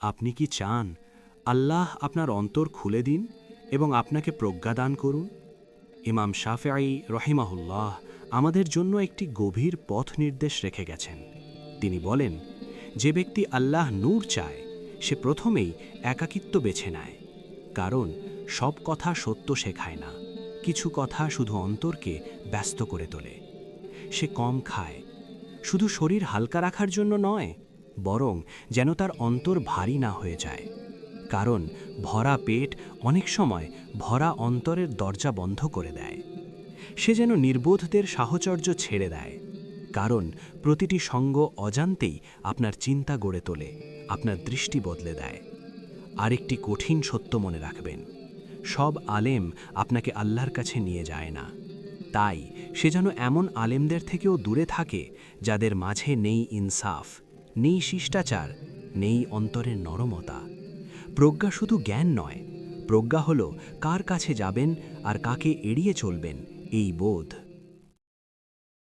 আপনি কি চান আল্লাহ আপনার অন্তর খুলে দিন এবং আপনাকে প্রজ্ঞা দান করুন? ইমাম শাফেঈ রহিমাহুল্লাহ আমাদের জন্য একটি গভীর পথ নির্দেশ রেখে গেছেন। তিনি বলেন, যে ব্যক্তি আল্লাহ নূর চায় সে প্রথমেই একাকিত্ব বেছে নেয়, কারণ সব কথা সত্য শেখায় না, কিছু কথা শুধু অন্তরকে ব্যস্ত করে তোলে। সে কম খায়, শুধু শরীর হালকা রাখার জন্য নয়, বরং যেন তার অন্তর ভারী না হয়ে যায়। কারণ ভরা পেট অনেক সময় ভরা অন্তরের দরজা বন্ধ করে দেয়। সে যেন নির্বোধদের সাহচর্য ছেড়ে দেয়, কারণ প্রতিটি সঙ্গ অজান্তেই আপনার চিন্তা গড়ে তোলে, আপনার দৃষ্টি বদলে দেয়। আরেকটি কঠিন সত্য মনে রাখবেন, সব আলেম আপনাকে আল্লাহর কাছে নিয়ে যায় না। তাই সে যেন এমন আলেমদের থেকেও দূরে থাকে যাদের মাঝে নেই ইনসাফ, নেই শিষ্টাচার, নেই অন্তরের নরমতা। প্রজ্ঞা শুধু জ্ঞান নয়, প্রজ্ঞা হলো কার কাছে যাবেন আর কাকে এড়িয়ে চলবেন এই বোধ।